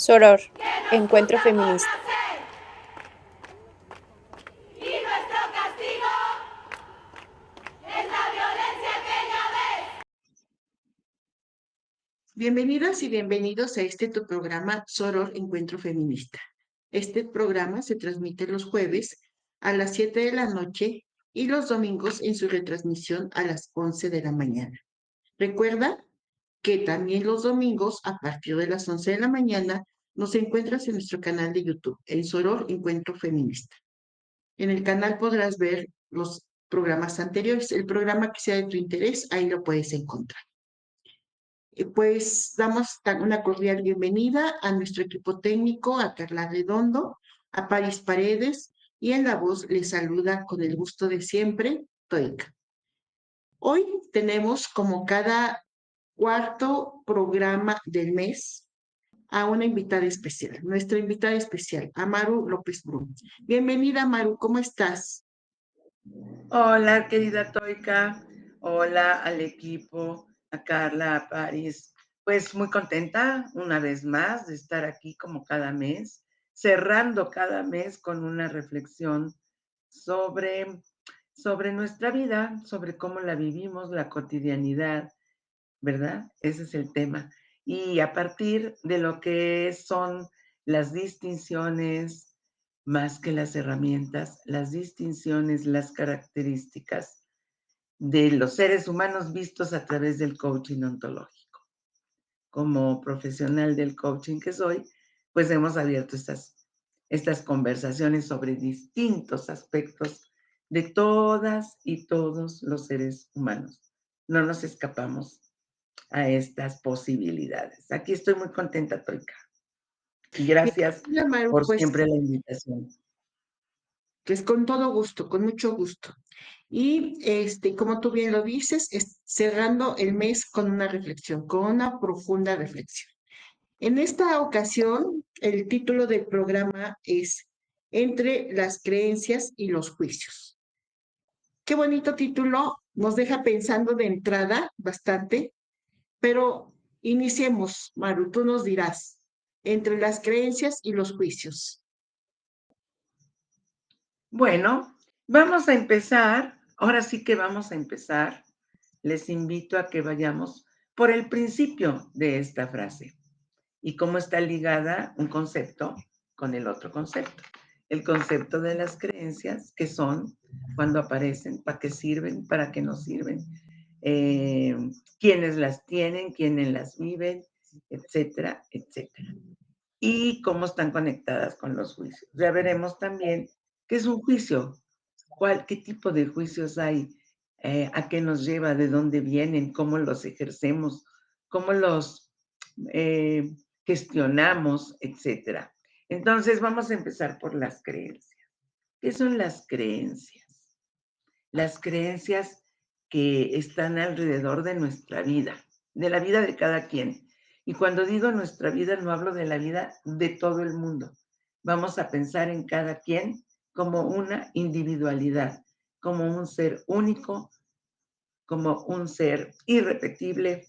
Soror, Encuentro Feminista. Y nuestro castigo es la violencia que ya ves. Bienvenidas y bienvenidos a tu programa Soror Encuentro Feminista. Este programa se transmite los jueves a las 7 de la noche y los domingos en su retransmisión a las 11 de la mañana. Recuerda que también los domingos a partir de las 11 de la mañana nos encuentras en nuestro canal de YouTube, en Soror Encuentro Feminista. En el canal podrás ver los programas anteriores. El programa que sea de tu interés, ahí lo puedes encontrar. Pues damos una cordial bienvenida a nuestro equipo técnico, a Carla Redondo, a Paris Paredes, y en la voz les saluda con el gusto de siempre, Toica. Hoy tenemos, como cada cuarto programa del mes, a una invitada especial, nuestra invitada especial, Amaru López Brun. Bienvenida, Amaru, ¿cómo estás? Hola, querida Toica. Hola al equipo, a Carla, a Paris. Pues muy contenta una vez más de estar aquí como cada mes, cerrando cada mes con una reflexión sobre, sobre nuestra vida, sobre cómo la vivimos, la cotidianidad, ¿verdad? Ese es el tema. Y a partir de lo que son las distinciones, más que las herramientas, las distinciones, las características de los seres humanos vistos a través del coaching ontológico. Como profesional del coaching que soy, pues hemos abierto estas conversaciones sobre distintos aspectos de todas y todos los seres humanos. No nos escapamos a estas posibilidades. Aquí estoy muy contenta, Toica. Y gracias Bienvenida, Amaru, por siempre la invitación. Pues con todo gusto, con mucho gusto. Y como tú bien lo dices, cerrando el mes con una reflexión, con una profunda reflexión. En esta ocasión, el título del programa es Entre las creencias y los juicios. Qué bonito título, nos deja pensando de entrada bastante, pero iniciemos, Maru, tú nos dirás, entre las creencias y los juicios. Bueno, vamos a empezar, ahora sí que vamos a empezar. Les invito a que vayamos por el principio de esta frase y cómo está ligada un concepto con el otro concepto. El concepto de las creencias, que son cuando aparecen, para qué sirven, para qué no sirven, quiénes las tienen, quiénes las viven, etcétera, etcétera. Y cómo están conectadas con los juicios. Ya veremos también qué es un juicio, qué tipo de juicios hay, a qué nos lleva, de dónde vienen, cómo los ejercemos, cómo los eh, gestionamos, etcétera. Entonces vamos a empezar por las creencias. ¿Qué son las creencias? Las creencias que están alrededor de nuestra vida, de la vida de cada quien. Y cuando digo nuestra vida, no hablo de la vida de todo el mundo. Vamos a pensar en cada quien como una individualidad, como un ser único, como un ser irrepetible,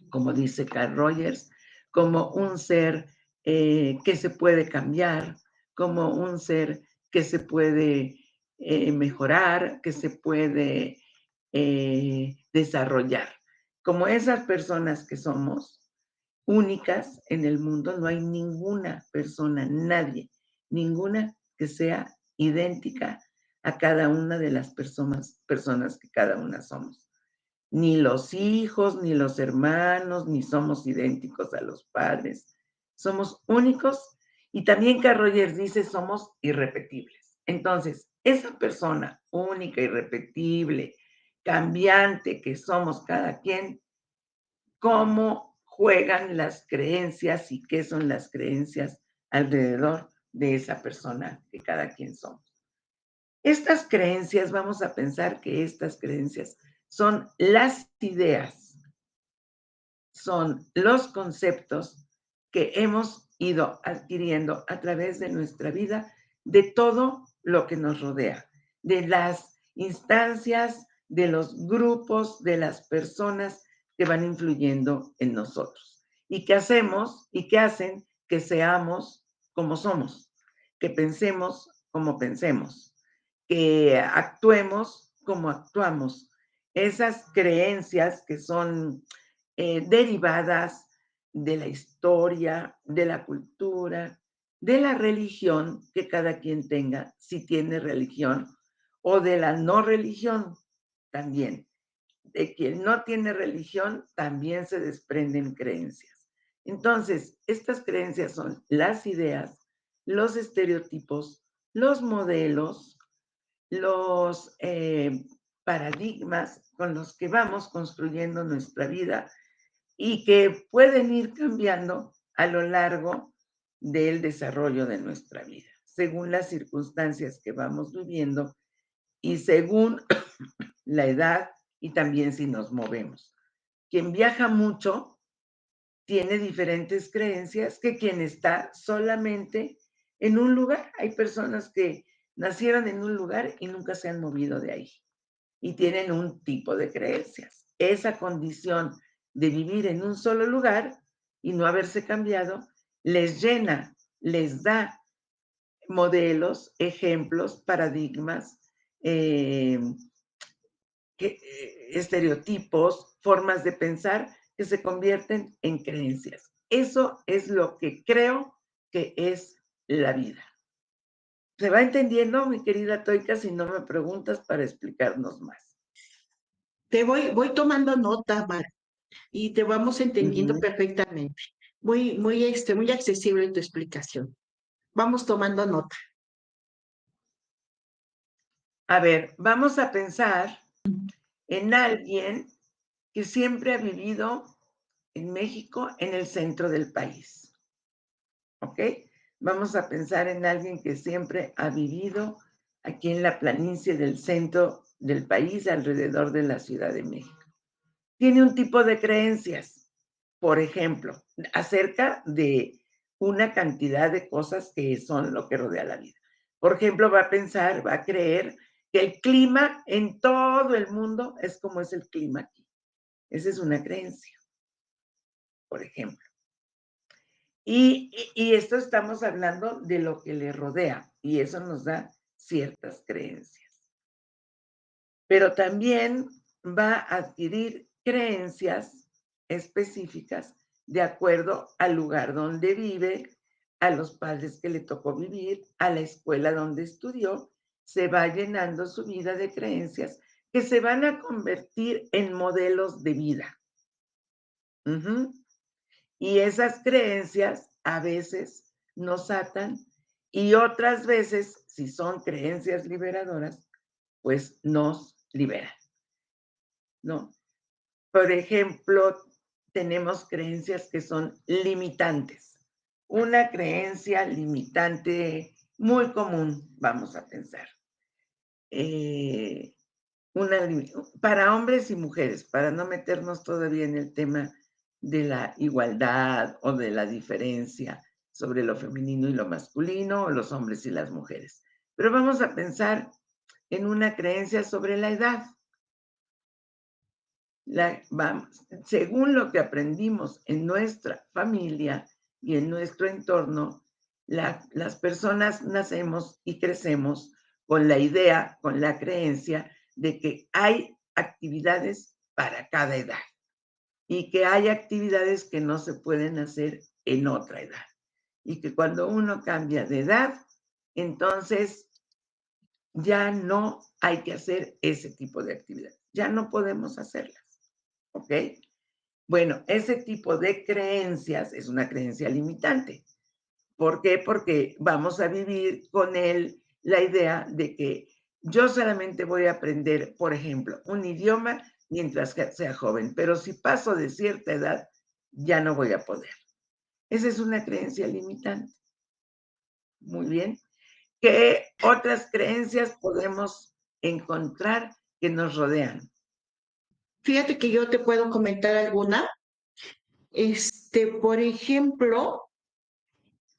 como dice Carl Rogers, como un ser que se puede cambiar, como un ser que se puede mejorar, que se puede desarrollar. Como esas personas que somos únicas en el mundo, no hay ninguna persona, nadie, ninguna que sea idéntica a cada una de las personas que cada una somos. Ni los hijos, ni los hermanos, ni somos idénticos a los padres. Somos únicos y también Carl Rogers dice somos irrepetibles. Entonces, esa persona única, irrepetible, cambiante que somos cada quien, ¿cómo juegan las creencias y qué son las creencias alrededor de esa persona que cada quien somos? Estas creencias, vamos a pensar que estas creencias son las ideas, son los conceptos que hemos ido adquiriendo a través de nuestra vida, de todo lo que nos rodea, de las instancias, de los grupos, de las personas que van influyendo en nosotros. ¿Y qué hacemos y qué hacen? que seamos como somos, que pensemos como pensemos, que actuemos como actuamos. Esas creencias que son derivadas de la historia, de la cultura, de la religión que cada quien tenga, si tiene religión, o de la no religión también. De quien no tiene religión también se desprenden creencias. Entonces, estas creencias son las ideas, los estereotipos, los modelos, los paradigmas con los que vamos construyendo nuestra vida y que pueden ir cambiando a lo largo del desarrollo de nuestra vida, según las circunstancias que vamos viviendo y según la edad y también si nos movemos. Quien viaja mucho tiene diferentes creencias que quien está solamente en un lugar. Hay personas que nacieron en un lugar y nunca se han movido de ahí y tienen un tipo de creencias. Esa condición de vivir en un solo lugar y no haberse cambiado les llena, les da modelos, ejemplos, paradigmas, eh, estereotipos, formas de pensar que se convierten en creencias. Eso es lo que creo que es la vida. ¿Se va entendiendo, mi querida Toika, si no me preguntas para explicarnos más? Voy tomando nota, Mar, y te vamos entendiendo Ujú. perfectamente. Muy accesible tu explicación. Vamos tomando nota. A ver, vamos a pensar en alguien que siempre ha vivido en México, en el centro del país. ¿Ok? Vamos a pensar en alguien que siempre ha vivido aquí en la planicie del centro del país, alrededor de la Ciudad de México. Tiene un tipo de creencias, por ejemplo, acerca de una cantidad de cosas que son lo que rodea la vida. Por ejemplo, va a pensar, va a creer que el clima en todo el mundo es como es el clima aquí. Esa es una creencia, por ejemplo. Y esto estamos hablando de lo que le rodea y eso nos da ciertas creencias. Pero también va a adquirir creencias específicas de acuerdo al lugar donde vive, a los padres que le tocó vivir, a la escuela donde estudió, se va llenando su vida de creencias que se van a convertir en modelos de vida. Ujú. Y esas creencias a veces nos atan y otras veces, si son creencias liberadoras, pues nos liberan, ¿no? Por ejemplo, tenemos creencias que son limitantes. Una creencia limitante muy común, vamos a pensar. Eh, una, para hombres y mujeres, para no meternos todavía en el tema de la igualdad o de la diferencia sobre lo femenino y lo masculino, o los hombres y las mujeres. Pero vamos a pensar en una creencia sobre la edad. Según lo que aprendimos en nuestra familia y en nuestro entorno, las personas nacemos y crecemos con la idea, con la creencia de que hay actividades para cada edad y que hay actividades que no se pueden hacer en otra edad. Y que cuando uno cambia de edad, entonces ya no hay que hacer ese tipo de actividades. Ya no podemos hacerlas. ¿Ok? Bueno, ese tipo de creencias es una creencia limitante. ¿Por qué? Porque vamos a vivir con él la idea de que yo solamente voy a aprender, por ejemplo, un idioma mientras sea joven, pero si paso de cierta edad, ya no voy a poder. Esa es una creencia limitante. Muy bien. ¿Qué otras creencias podemos encontrar que nos rodean? Fíjate que yo te puedo comentar alguna. Por ejemplo,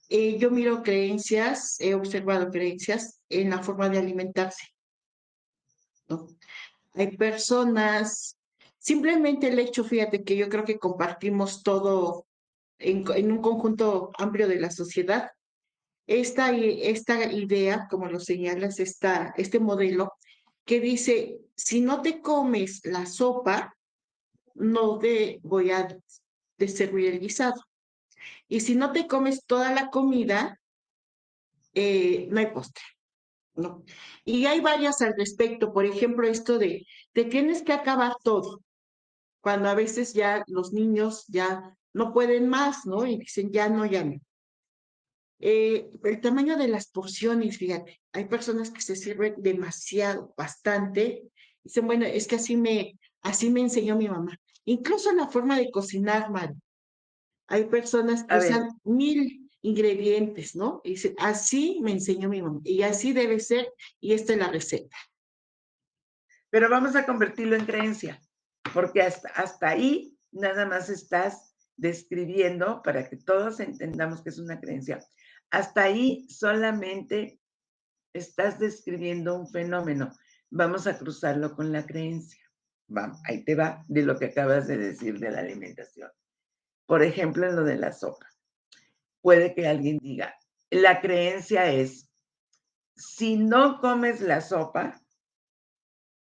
yo miro creencias, he observado creencias en la forma de alimentarse, ¿no? Hay personas, simplemente el hecho, fíjate que yo creo que compartimos todo, en un conjunto amplio de la sociedad. Esta idea, como lo señalas, este modelo que dice, si no te comes la sopa, no te voy a de servir el guisado. Y si no te comes toda la comida, no hay postre, ¿no? Y hay varias al respecto, por ejemplo, esto de te tienes que acabar todo, cuando a veces ya los niños ya no pueden más, ¿no? Y dicen, ya no, ya no. El tamaño de las porciones, fíjate, hay personas que se sirven demasiado, bastante, dicen, bueno, es que así me enseñó mi mamá. Incluso la forma de cocinar, Mari. Hay personas que A ver, usan 1000 ingredientes, ¿no? Y dicen, así me enseñó mi mamá, y así debe ser, y esta es la receta. pero vamos a convertirlo en creencia, porque hasta ahí nada más estás describiendo para que todos entendamos que es una creencia. Hasta ahí solamente estás describiendo un fenómeno. Vamos a cruzarlo con la creencia. Vamos, ahí te va de lo que acabas de decir de la alimentación. Por ejemplo, en lo de la sopa. Puede que alguien diga, la creencia es, si no comes la sopa,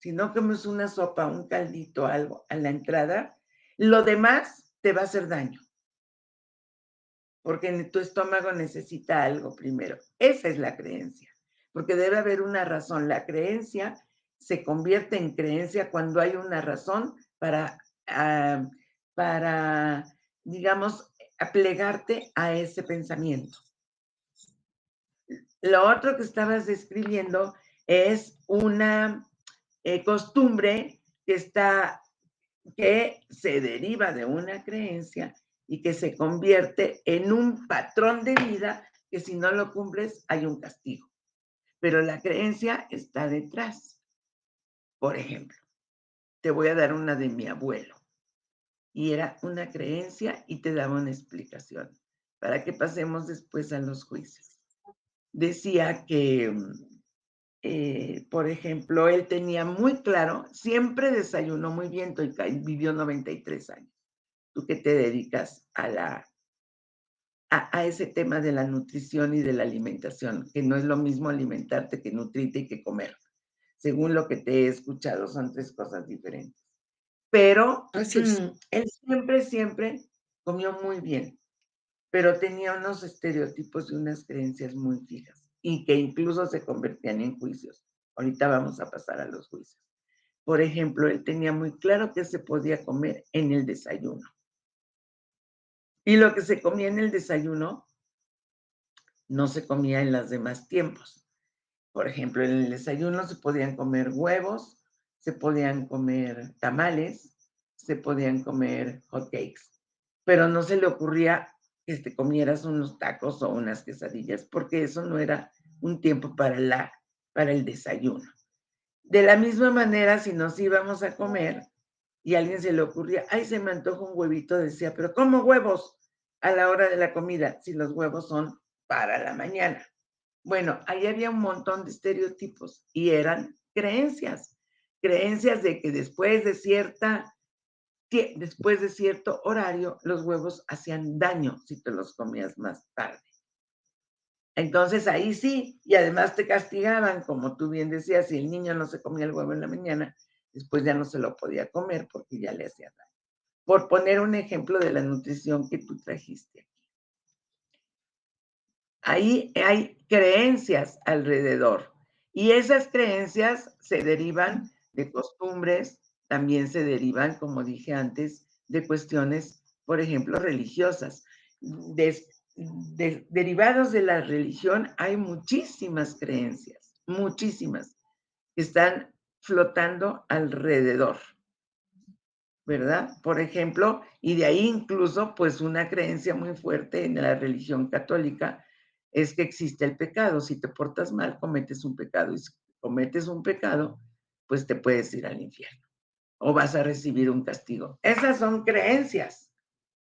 si no comes una sopa, un caldito, algo a la entrada, lo demás te va a hacer daño, porque tu estómago necesita algo primero. Esa es la creencia, porque debe haber una razón. La creencia se convierte en creencia cuando hay una razón para digamos, aplegarte a ese pensamiento. Lo otro que estabas describiendo es una costumbre que se deriva de una creencia y que se convierte en un patrón de vida que si no lo cumples hay un castigo. Pero la creencia está detrás. Por ejemplo, te voy a dar una de mi abuelo. Y era una creencia y te daba una explicación para que pasemos después a los juicios. Decía que por ejemplo, él tenía muy claro, siempre desayunó muy bien, vivió 93 años. Tú que te dedicas a ese tema de la nutrición y de la alimentación, que no es lo mismo alimentarte que nutrirte y que comer. Según lo que te he escuchado, son tres cosas diferentes. Pero Así es. él siempre comió muy bien, pero tenía unos estereotipos y unas creencias muy fijas y que incluso se convertían en juicios. Ahorita vamos a pasar a los juicios. Por ejemplo, él tenía muy claro que se podía comer en el desayuno. Y lo que se comía en el desayuno no se comía en los demás tiempos. Por ejemplo, en el desayuno se podían comer huevos, se podían comer tamales, se podían comer hot cakes, pero no se le ocurría que te comieras unos tacos o unas quesadillas, porque eso no era un tiempo para el desayuno. De la misma manera, si nos íbamos a comer y a alguien se le ocurría, ay, se me antoja un huevito, decía, pero ¿cómo huevos a la hora de la comida? Si los huevos son para la mañana. Bueno, ahí había un montón de estereotipos y eran creencias de que después de cierto horario, los huevos hacían daño si te los comías más tarde. Entonces ahí sí, y además te castigaban, como tú bien decías, si el niño no se comía el huevo en la mañana, después ya no se lo podía comer porque ya le hacía daño. Por poner un ejemplo de la nutrición que tú trajiste. Ahí hay creencias alrededor y esas creencias se derivan de costumbres, también se derivan, como dije antes, de cuestiones, por ejemplo, religiosas. Derivados de la religión hay muchísimas creencias, muchísimas, que están flotando alrededor, ¿verdad? Por ejemplo, y de ahí incluso, pues una creencia muy fuerte en la religión católica es que existe el pecado. Si te portas mal, cometes un pecado. Y si cometes un pecado, pues te puedes ir al infierno o vas a recibir un castigo. Esas son creencias,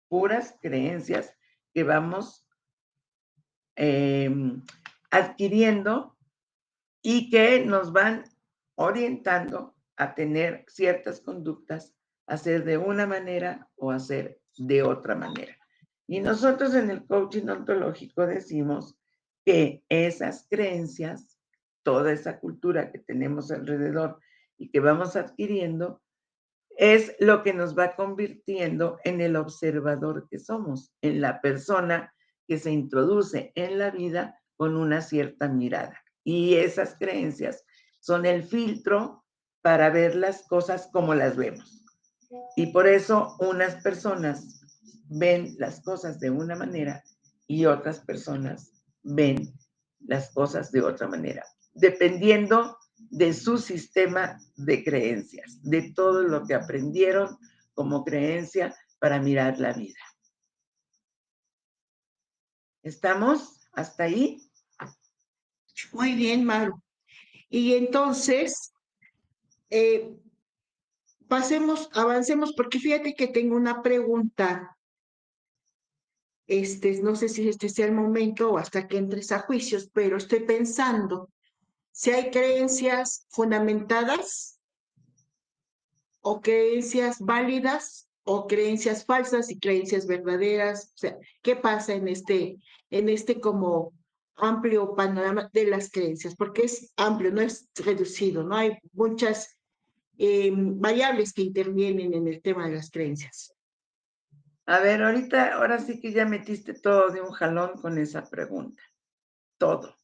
puras creencias que vamos adquiriendo y que nos van orientando a tener ciertas conductas, hacer de una manera o hacer de otra manera. Y nosotros en el coaching ontológico decimos que esas creencias, toda esa cultura que tenemos alrededor y que vamos adquiriendo, es lo que nos va convirtiendo en el observador que somos, en la persona que se introduce en la vida con una cierta mirada. Y esas creencias son el filtro para ver las cosas como las vemos. Y por eso unas personas ven las cosas de una manera y otras personas ven las cosas de otra manera, dependiendo de su sistema de creencias, de todo lo que aprendieron como creencia para mirar la vida. ¿Estamos hasta ahí? Muy bien, Maru. Y entonces, avancemos, porque fíjate que tengo una pregunta. No sé si este sea el momento o hasta que entres a juicios, pero estoy pensando si hay creencias fundamentadas o creencias válidas o creencias falsas y creencias verdaderas. O sea, ¿qué pasa en este como amplio panorama de las creencias? Porque es amplio, no es reducido, ¿no? Hay muchas variables que intervienen en el tema de las creencias. A ver, ahora sí que ya metiste todo de un jalón con esa pregunta. Todo.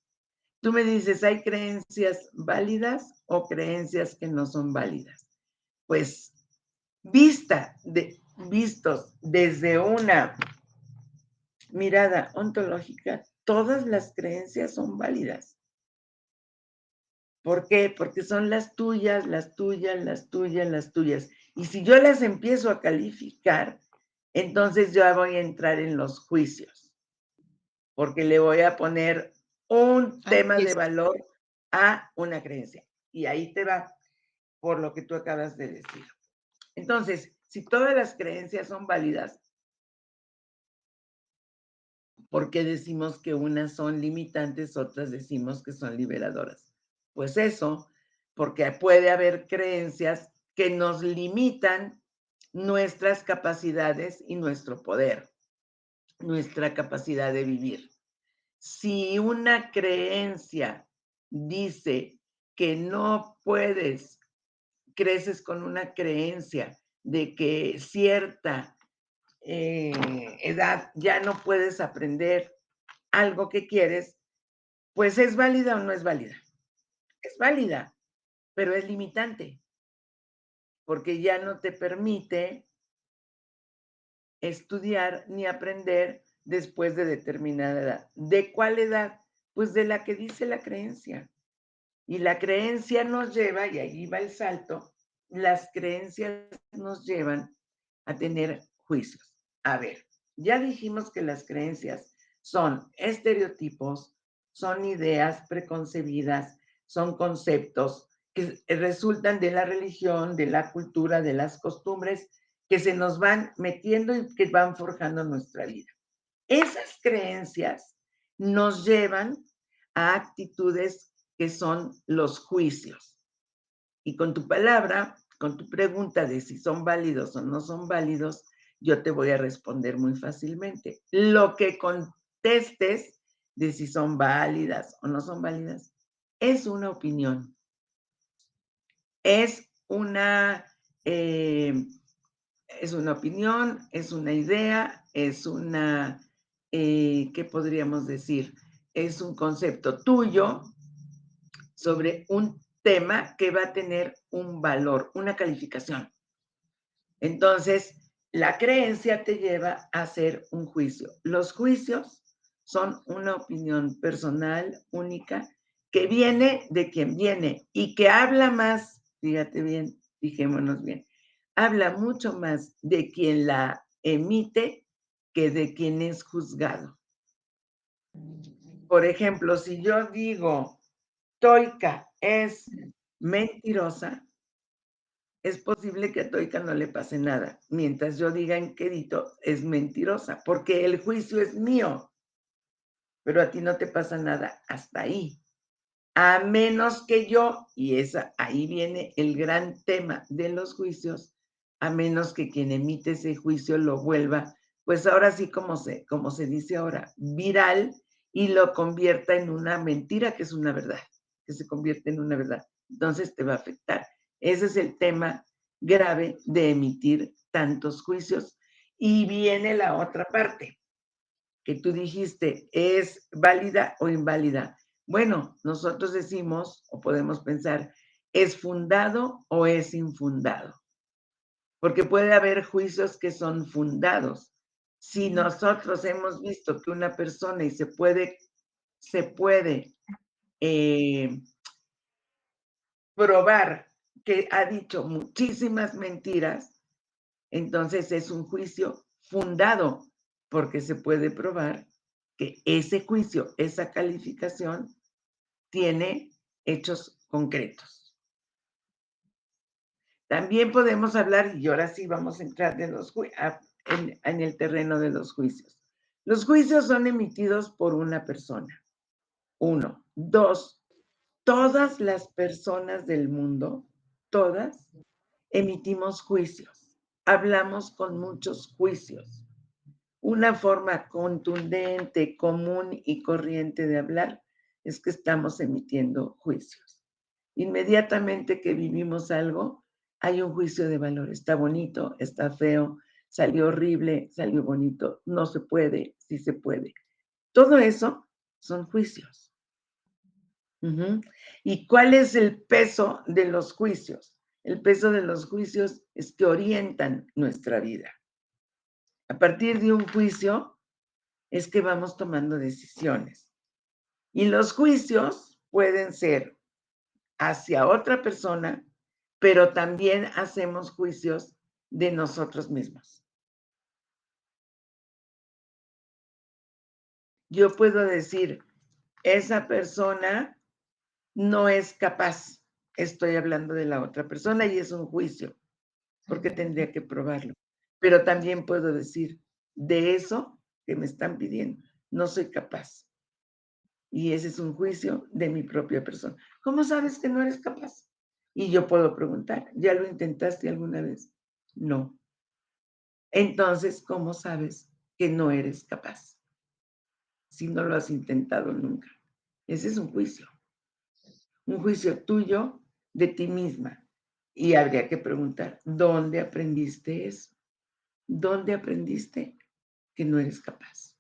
Tú me dices, ¿hay creencias válidas o creencias que no son válidas? Pues vistos desde una mirada ontológica, todas las creencias son válidas. ¿Por qué? Porque son las tuyas, las tuyas, las tuyas, las tuyas. Y si yo las empiezo a calificar, entonces yo voy a entrar en los juicios, porque le voy a poner un tema de valor a una creencia. Y ahí te va por lo que tú acabas de decir. Entonces, si todas las creencias son válidas, ¿por qué decimos que unas son limitantes, otras decimos que son liberadoras? Pues eso, porque puede haber creencias que nos limitan nuestras capacidades y nuestro poder, nuestra capacidad de vivir. Si una creencia dice que no puedes, creces con una creencia de que cierta edad ya no puedes aprender algo que quieres, pues ¿es válida o no es válida? Es válida, pero es limitante, porque ya no te permite estudiar ni aprender después de determinada edad. ¿De cuál edad? Pues de la que dice la creencia. Y la creencia nos lleva, y ahí va el salto, las creencias nos llevan a tener juicios. A ver, ya dijimos que las creencias son estereotipos, son ideas preconcebidas, son conceptos que resultan de la religión, de la cultura, de las costumbres que se nos van metiendo y que van forjando nuestra vida. Esas creencias nos llevan a actitudes que son los juicios. Y con tu palabra, con tu pregunta de si son válidos o no son válidos, yo te voy a responder muy fácilmente. Lo que contestes de si son válidas o no son válidas es una opinión. Es una opinión, es una idea, es una, ¿qué podríamos decir? Es un concepto tuyo sobre un tema que va a tener un valor, una calificación. Entonces, la creencia te lleva a hacer un juicio. Los juicios son una opinión personal, única, que viene de quien viene y que habla más, fíjate bien, fijémonos bien, habla mucho más de quien la emite que de quien es juzgado. Por ejemplo, si yo digo, Toika es mentirosa, es posible que a Toika no le pase nada, mientras yo diga en Quedito es mentirosa, porque el juicio es mío, pero a ti no te pasa nada hasta ahí. A menos que yo, y ahí viene el gran tema de los juicios, a menos que quien emite ese juicio lo vuelva pues ahora sí, como se dice ahora, viral, y lo convierta en una mentira que es una verdad, que se convierte en una verdad. Entonces te va a afectar. Ese es el tema grave de emitir tantos juicios. Y viene la otra parte, que tú dijiste, ¿es válida o inválida? Bueno, nosotros decimos, o podemos pensar, ¿es fundado o es infundado? Porque puede haber juicios que son fundados. Si nosotros hemos visto que una persona y se puede probar que ha dicho muchísimas mentiras, entonces es un juicio fundado, porque se puede probar que ese juicio, esa calificación, tiene hechos concretos. También podemos hablar, y ahora sí vamos a entrar en el terreno de los juicios. Los juicios son emitidos por una persona. 1. 2. Todas las personas del mundo, todas, emitimos juicios. Hablamos con muchos juicios. Una forma contundente, común y corriente de hablar es que estamos emitiendo juicios. Inmediatamente que vivimos algo, hay un juicio de valor. Está bonito, está feo, salió horrible, salió bonito, no se puede, sí se puede. Todo eso son juicios. ¿Y cuál es el peso de los juicios? El peso de los juicios es que orientan nuestra vida. A partir de un juicio es que vamos tomando decisiones. Y los juicios pueden ser hacia otra persona, pero también hacemos juicios de nosotros mismos. Yo puedo decir, esa persona no es capaz. Estoy hablando de la otra persona y es un juicio, porque tendría que probarlo. Pero también puedo decir, de eso que me están pidiendo, no soy capaz. Y ese es un juicio de mi propia persona. ¿Cómo sabes que no eres capaz? Y yo puedo preguntar, ¿ya lo intentaste alguna vez? No. Entonces, ¿cómo sabes que no eres capaz? Si no lo has intentado nunca. Ese es un juicio tuyo de ti misma. Y habría que preguntar, ¿dónde aprendiste eso? ¿Dónde aprendiste que no eres capaz?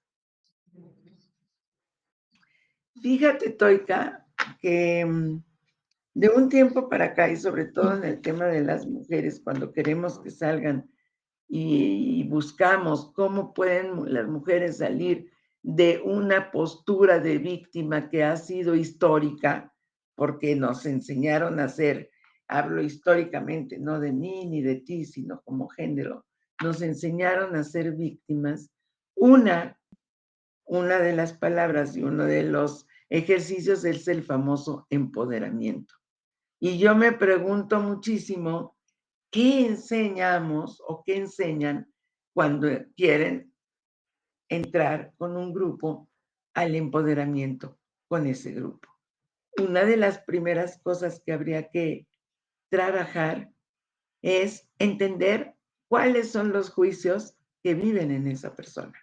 Fíjate, Toika, que de un tiempo para acá, y sobre todo en el tema de las mujeres, cuando queremos que salgan y buscamos cómo pueden las mujeres salir de una postura de víctima que ha sido histórica, porque nos enseñaron a ser, hablo históricamente, no de mí ni de ti, sino como género, nos enseñaron a ser víctimas. Una de las palabras y uno de los ejercicios es el famoso empoderamiento. Y yo me pregunto muchísimo, ¿qué enseñamos o qué enseñan cuando quieren entrar con un grupo al empoderamiento con ese grupo? Una de las primeras cosas que habría que trabajar es entender cuáles son los juicios que viven en esa persona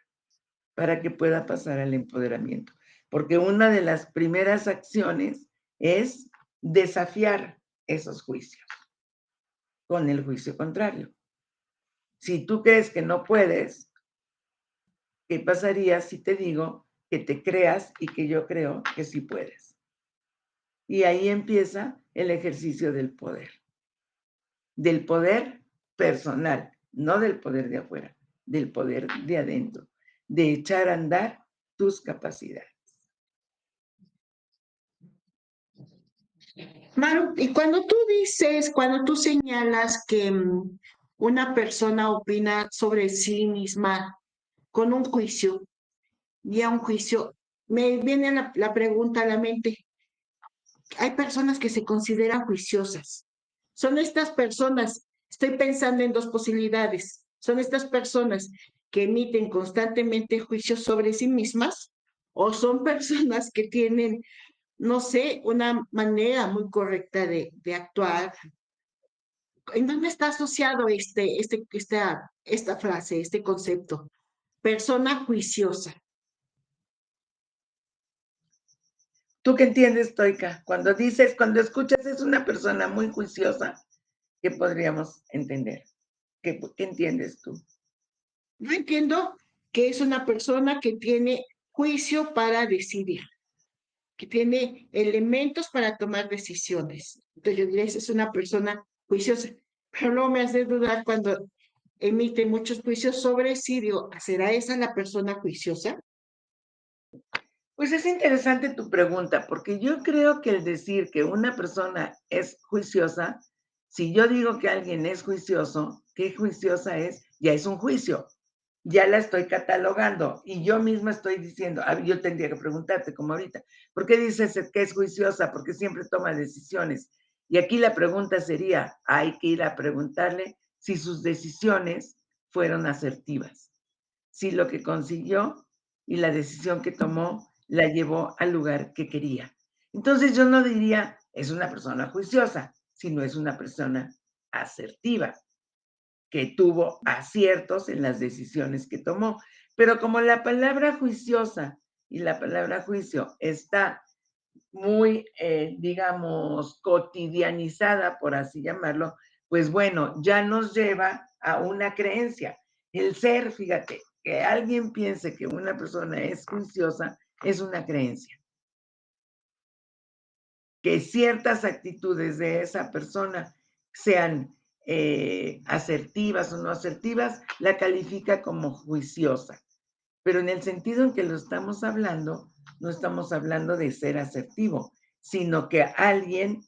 para que pueda pasar al empoderamiento. Porque una de las primeras acciones es desafiar esos juicios con el juicio contrario. Si tú crees que no puedes, ¿qué pasaría si te digo que te creas y que yo creo que sí puedes? Y ahí empieza el ejercicio del poder personal, no del poder de afuera, del poder de adentro, de echar a andar tus capacidades. Maru, y cuando tú señalas que una persona opina sobre sí misma con un juicio, y a un juicio, me viene la pregunta a la mente. Hay personas que se consideran juiciosas. Son estas personas, estoy pensando en dos posibilidades, son estas personas que emiten constantemente juicios sobre sí mismas o son personas que tienen, no sé, una manera muy correcta de actuar. ¿En dónde está asociado esta frase, este concepto? persona juiciosa. ¿Tú qué entiendes, Toika? Cuando escuchas es una persona muy juiciosa, ¿qué podríamos entender? ¿Qué entiendes tú? Yo entiendo que es una persona que tiene juicio para decidir, que tiene elementos para tomar decisiones. Entonces yo diría, esa es una persona juiciosa. Pero luego me hace dudar cuando emite muchos juicios sobre si, digo, ¿será esa la persona juiciosa? Pues es interesante tu pregunta, porque yo creo que el decir que una persona es juiciosa, si yo digo que alguien es juicioso, ¿qué juiciosa es? Ya es un juicio, ya la estoy catalogando y yo misma estoy diciendo, yo tendría que preguntarte como ahorita, ¿por qué dices que es juiciosa? Porque siempre toma decisiones. Y aquí la pregunta sería, hay que ir a preguntarle si sus decisiones fueron asertivas, si lo que consiguió y la decisión que tomó la llevó al lugar que quería. Entonces yo no diría es una persona juiciosa, sino es una persona asertiva, que tuvo aciertos en las decisiones que tomó. Pero como la palabra juiciosa y la palabra juicio está muy, digamos, cotidianizada, por así llamarlo, pues bueno, ya nos lleva a una creencia. El ser, fíjate, que alguien piense que una persona es juiciosa es una creencia. Que ciertas actitudes de esa persona sean asertivas o no asertivas, la califica como juiciosa. Pero en el sentido en que lo estamos hablando, no estamos hablando de ser asertivo, sino que alguien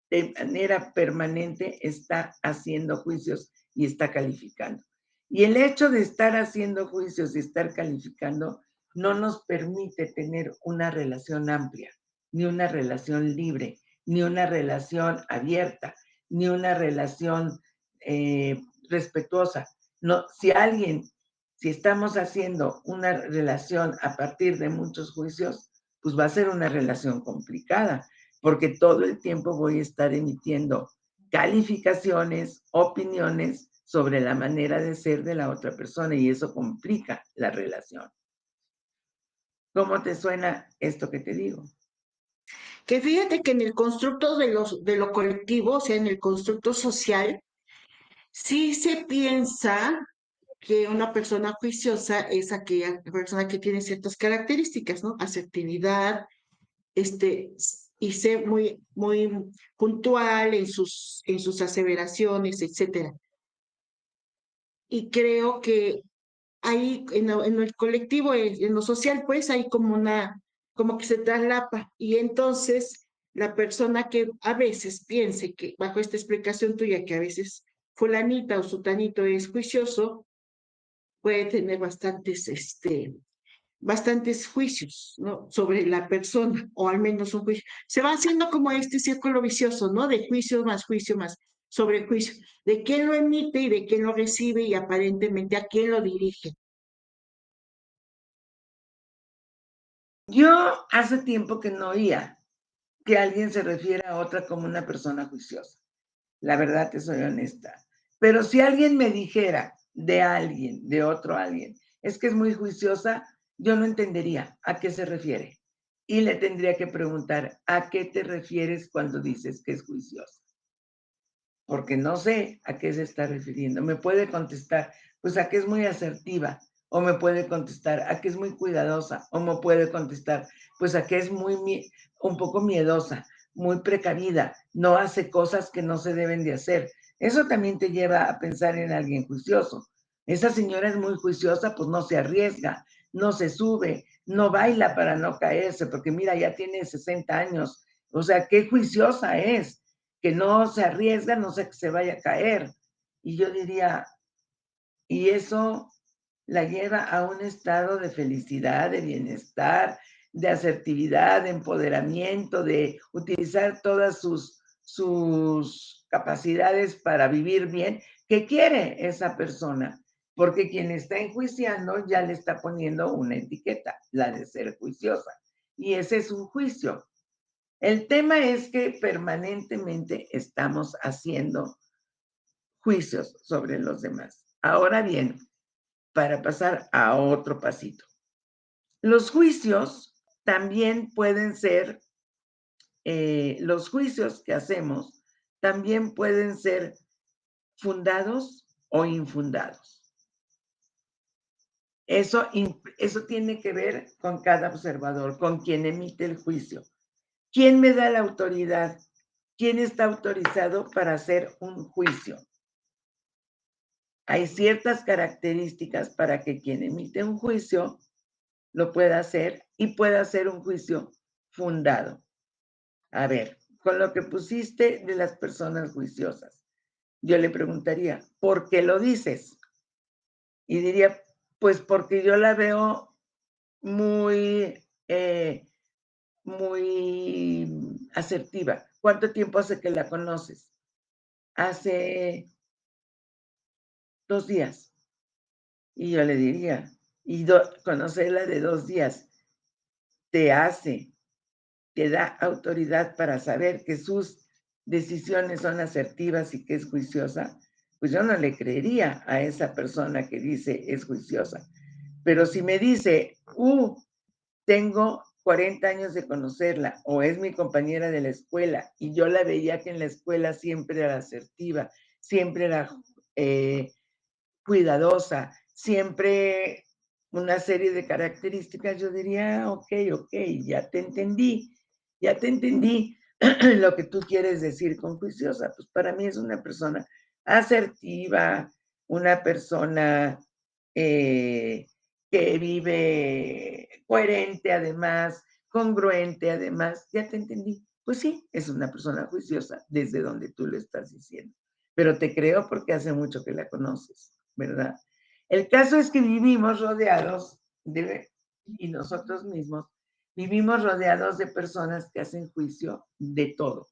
de manera permanente está haciendo juicios y está calificando. Y el hecho de estar haciendo juicios y estar calificando no nos permite tener una relación amplia, ni una relación libre, ni una relación abierta, ni una relación respetuosa. No, si estamos haciendo una relación a partir de muchos juicios, pues va a ser una relación complicada, porque todo el tiempo voy a estar emitiendo calificaciones, opiniones sobre la manera de ser de la otra persona y eso complica la relación. ¿Cómo te suena esto que te digo? Que fíjate que en el constructo de lo colectivo, o sea, en el constructo social, sí se piensa que una persona juiciosa es aquella persona que tiene ciertas características, ¿no? Asertividad, y ser muy puntual en sus aseveraciones, etcétera. Y creo que ahí en el colectivo, en lo social, pues hay como que se traslapa. Y entonces la persona que a veces piense que, bajo esta explicación tuya, que a veces fulanita o sutanito es juicioso, puede tener bastantes juicios, ¿no? Sobre la persona, o al menos un juicio. Se va haciendo como este círculo vicioso, ¿no? De juicio más sobre juicio, de quién lo emite y de quién lo recibe y aparentemente a quién lo dirige. Yo hace tiempo que no oía que alguien se refiere a otra como una persona juiciosa. La verdad, te soy honesta. Pero si alguien me dijera de alguien, de otro alguien, es que es muy juiciosa, yo no entendería a qué se refiere. Y le tendría que preguntar, ¿a qué te refieres cuando dices que es juiciosa? Porque no sé a qué se está refiriendo. Me puede contestar, pues a que es muy asertiva, o me puede contestar a que es muy cuidadosa, o me puede contestar, pues a que es un poco miedosa, muy precavida, no hace cosas que no se deben de hacer. Eso también te lleva a pensar en alguien juicioso. Esa señora es muy juiciosa, pues no se arriesga, no se sube, no baila para no caerse, porque mira, ya tiene 60 años. O sea, qué juiciosa es, que no se arriesga, no sé que se vaya a caer. Y yo diría, y eso la lleva a un estado de felicidad, de bienestar, de asertividad, de empoderamiento, de utilizar todas sus capacidades para vivir bien. ¿Qué quiere esa persona? Porque quien está enjuiciando ya le está poniendo una etiqueta, la de ser juiciosa. Y ese es un juicio. El tema es que permanentemente estamos haciendo juicios sobre los demás. Ahora bien, para pasar a otro pasito. Los juicios también pueden ser, los juicios que hacemos también pueden ser fundados o infundados. Eso tiene que ver con cada observador, con quien emite el juicio. ¿Quién me da la autoridad? ¿Quién está autorizado para hacer un juicio? Hay ciertas características para que quien emite un juicio lo pueda hacer y pueda hacer un juicio fundado. A ver, con lo que pusiste de las personas juiciosas, yo le preguntaría, ¿por qué lo dices? Y diría, pues porque yo la veo muy, muy asertiva. ¿Cuánto tiempo hace que la conoces? Hace 2 días. Y yo le diría, y conocerla de 2 días te da autoridad para saber que sus decisiones son asertivas y que es juiciosa, pues yo no le creería a esa persona que dice es juiciosa. Pero si me dice, tengo 40 años de conocerla, o es mi compañera de la escuela, y yo la veía que en la escuela siempre era asertiva, siempre era cuidadosa, siempre una serie de características, yo diría, ok, ya te entendí lo que tú quieres decir con juiciosa. Pues para mí es una persona asertiva, una persona que vive coherente además, congruente además, ya te entendí. Pues sí, es una persona juiciosa desde donde tú lo estás diciendo, pero te creo porque hace mucho que la conoces, ¿verdad? El caso es que vivimos rodeados y nosotros mismos vivimos rodeados de personas que hacen juicio de todo.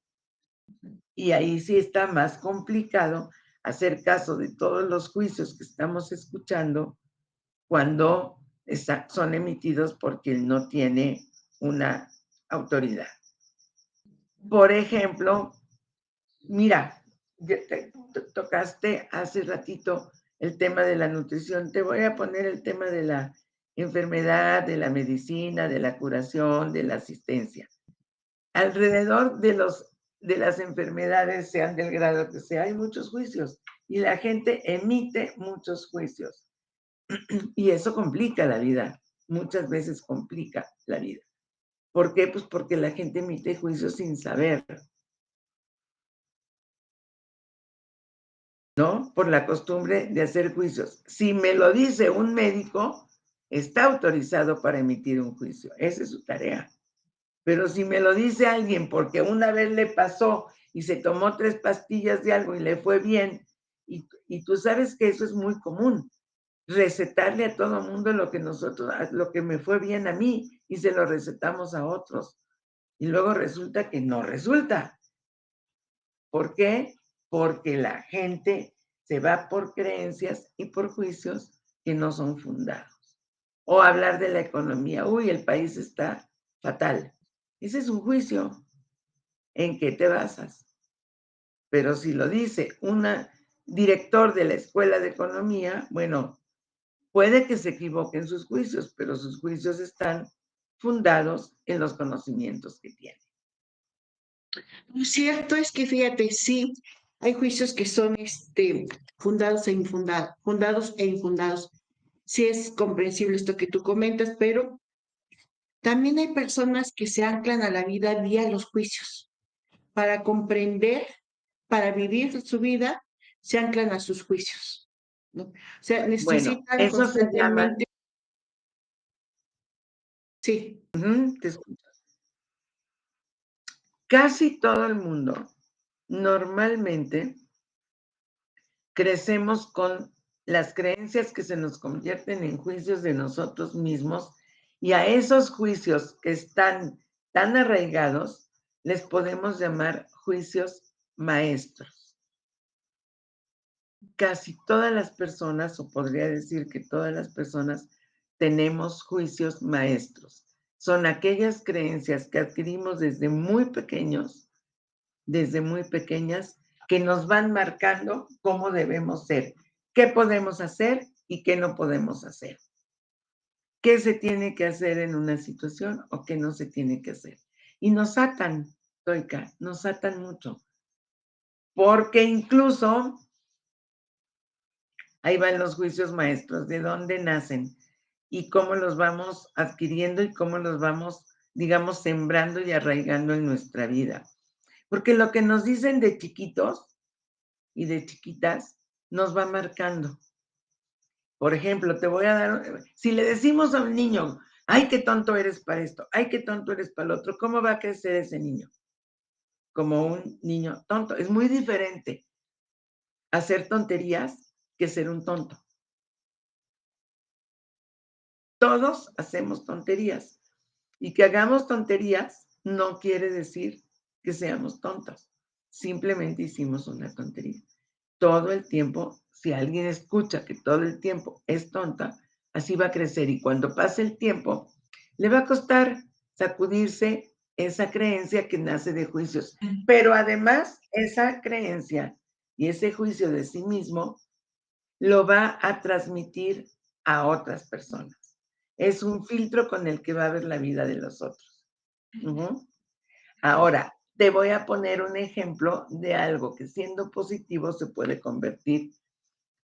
Y ahí sí está más complicado hacer caso de todos los juicios que estamos escuchando cuando son emitidos por quien no tiene una autoridad. Por ejemplo, mira, tocaste hace ratito el tema de la nutrición. Te voy a poner el tema de la enfermedad, de la medicina, de la curación, de la asistencia. Alrededor de las enfermedades, sean del grado que sea, hay muchos juicios y la gente emite muchos juicios. Y eso complica la vida, muchas veces complica la vida. ¿Por qué? Pues porque la gente emite juicios sin saber, ¿no? Por la costumbre de hacer juicios. Si me lo dice un médico, está autorizado para emitir un juicio. Esa es su tarea. Pero si me lo dice alguien porque una vez le pasó y se tomó 3 pastillas de algo y le fue bien, y tú sabes que eso es muy común, recetarle a todo mundo lo que me fue bien a mí y se lo recetamos a otros. Y luego resulta que no resulta. ¿Por qué? Porque la gente se va por creencias y por juicios que no son fundados. O hablar de la economía. Uy, el país está fatal. Ese es un juicio. ¿En qué te basas? Pero si lo dice un director de la escuela de economía, bueno, puede que se equivoque en sus juicios, pero sus juicios están fundados en los conocimientos que tiene. Lo cierto es que, fíjate, sí, hay juicios que son fundados e infundados, fundados e infundados. Sí es comprensible esto que tú comentas, pero también hay personas que se anclan a la vida vía los juicios. Para comprender, para vivir su vida, se anclan a sus juicios, ¿no? O sea, Bueno, necesitan eso se llama, constantemente. Sí, te escucho. Casi todo el mundo normalmente crecemos con las creencias que se nos convierten en juicios de nosotros mismos, y a esos juicios que están tan arraigados les podemos llamar juicios maestros. Casi todas las personas, o podría decir que todas las personas, tenemos juicios maestros. Son aquellas creencias que adquirimos desde muy pequeños, desde muy pequeñas, que nos van marcando cómo debemos ser, qué podemos hacer y qué no podemos hacer. ¿Qué se tiene que hacer en una situación o qué no se tiene que hacer? Y nos atan, Toika, nos atan mucho. Porque incluso ahí van los juicios maestros, de dónde nacen y cómo los vamos adquiriendo y cómo los vamos, digamos, sembrando y arraigando en nuestra vida. Porque lo que nos dicen de chiquitos y de chiquitas nos va marcando. Por ejemplo, te voy a dar, si le decimos a un niño, ay, qué tonto eres para esto, ay, qué tonto eres para lo otro, ¿cómo va a crecer ese niño? Como un niño tonto. Es muy diferente hacer tonterías que ser un tonto. Todos hacemos tonterías. Y que hagamos tonterías no quiere decir que seamos tontos. Simplemente hicimos una tontería. Todo el tiempo, si alguien escucha que todo el tiempo es tonta, así va a crecer. Y cuando pase el tiempo, le va a costar sacudirse esa creencia que nace de juicios. Pero además, esa creencia y ese juicio de sí mismo lo va a transmitir a otras personas. Es un filtro con el que va a ver la vida de los otros. Ahora, te voy a poner un ejemplo de algo que siendo positivo se puede convertir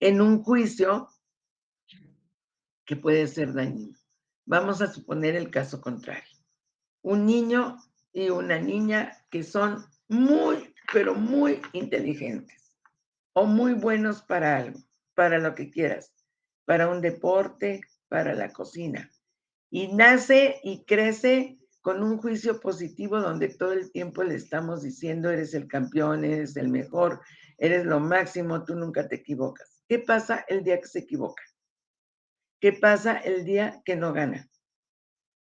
en un juicio que puede ser dañino. Vamos a suponer el caso contrario. Un niño y una niña que son muy, pero muy inteligentes o muy buenos para algo, para lo que quieras, para un deporte, para la cocina. Y nace y crece con un juicio positivo donde todo el tiempo le estamos diciendo, eres el campeón, eres el mejor, eres lo máximo, tú nunca te equivocas. ¿Qué pasa el día que se equivoca? ¿Qué pasa el día que no gana?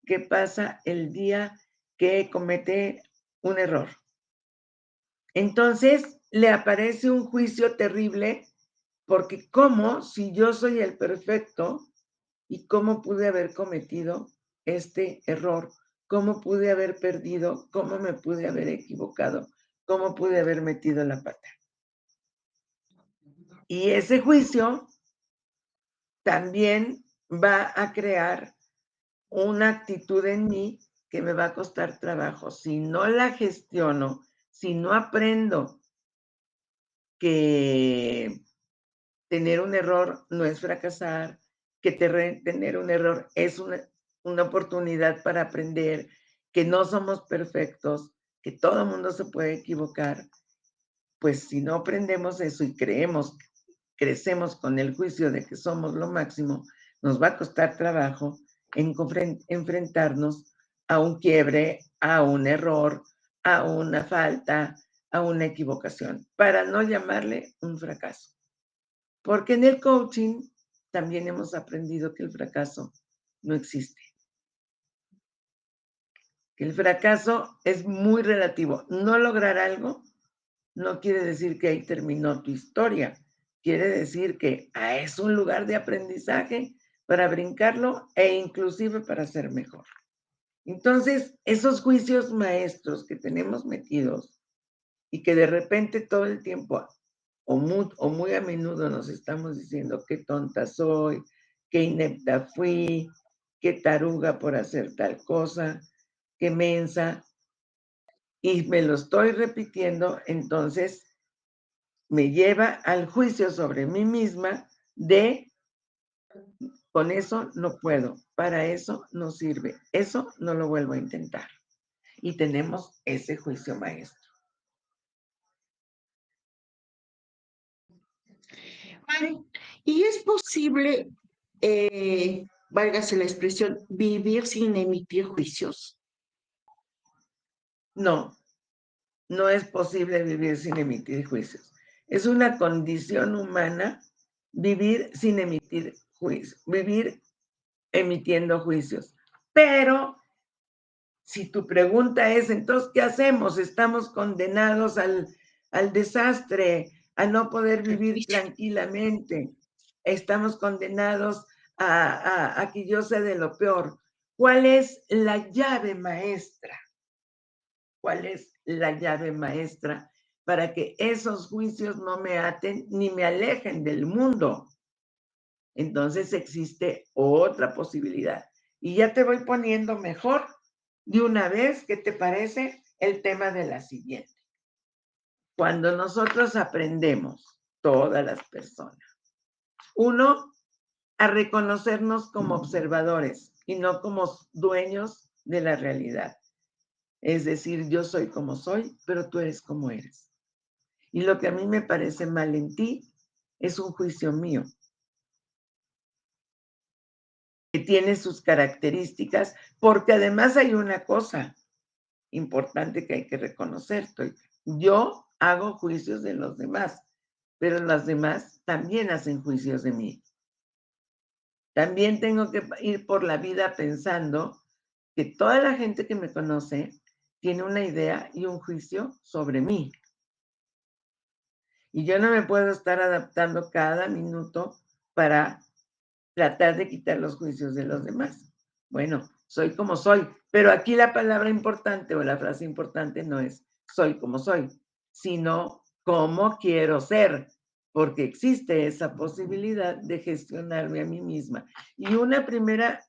¿Qué pasa el día que comete un error? Entonces le aparece un juicio terrible porque ¿cómo si yo soy el perfecto y cómo pude haber cometido este error? ¿Cómo pude haber perdido? ¿Cómo me pude haber equivocado? ¿Cómo pude haber metido la pata? Y ese juicio también va a crear una actitud en mí que me va a costar trabajo. Si no la gestiono, si no aprendo que tener un error no es fracasar, que tener un error es una oportunidad para aprender, que no somos perfectos, que todo el mundo se puede equivocar, pues si no aprendemos eso y crecemos con el juicio de que somos lo máximo, nos va a costar trabajo enfrentarnos a un quiebre, a un error, a una falta, a una equivocación, para no llamarle un fracaso. Porque en el coaching también hemos aprendido que el fracaso no existe. Que el fracaso es muy relativo. No lograr algo no quiere decir que ahí terminó tu historia. Quiere decir que es un lugar de aprendizaje para brincarlo e inclusive para ser mejor. Entonces, esos juicios maestros que tenemos metidos y que de repente todo el tiempo o muy a menudo nos estamos diciendo qué tonta soy, qué inepta fui, qué taruga por hacer tal cosa, qué mensa, y me lo estoy repitiendo, entonces me lleva al juicio sobre mí misma de con eso no puedo, para eso no sirve, eso no lo vuelvo a intentar. Y tenemos ese juicio maestro. Vale. ¿Y es posible, válgase la expresión, vivir sin emitir juicios? No, no es posible vivir sin emitir juicios. Es una condición humana vivir sin emitir juicios, vivir emitiendo juicios. Pero si tu pregunta es, entonces, ¿qué hacemos? Estamos condenados al desastre, a no poder vivir tranquilamente. Estamos condenados a que yo sea de lo peor. ¿Cuál es la llave maestra? ¿Cuál es la llave maestra para que esos juicios no me aten ni me alejen del mundo? entonces existe otra posibilidad. Y ya te voy poniendo mejor de una vez, ¿qué te parece? El tema de la siguiente. Cuando nosotros aprendemos, todas las personas, uno, a reconocernos como observadores y no como dueños de la realidad. Es decir, yo soy como soy, pero tú eres como eres. Y lo que a mí me parece mal en ti es un juicio mío, que tiene sus características, porque además hay una cosa importante que hay que reconocer. Yo hago juicios de los demás, pero los demás también hacen juicios de mí. También tengo que ir por la vida pensando que toda la gente que me conoce tiene una idea y un juicio sobre mí. Y yo no me puedo estar adaptando cada minuto para tratar de quitar los juicios de los demás. Bueno, soy como soy, pero aquí la palabra importante o la frase importante no es soy como soy, sino cómo quiero ser, porque existe esa posibilidad de gestionarme a mí misma. Y una primera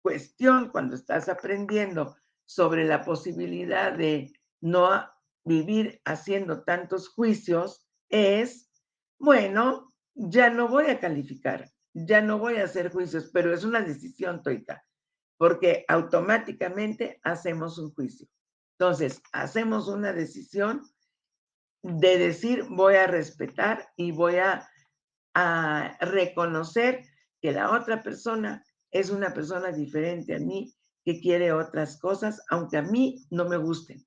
cuestión cuando estás aprendiendo sobre la posibilidad de no vivir haciendo tantos juicios es, bueno, ya no voy a calificar, ya no voy a hacer juicios, pero es una decisión, Toita, porque automáticamente hacemos un juicio. Entonces, hacemos una decisión de decir, voy a respetar y voy a reconocer que la otra persona es una persona diferente a mí, que quiere otras cosas, aunque a mí no me gusten.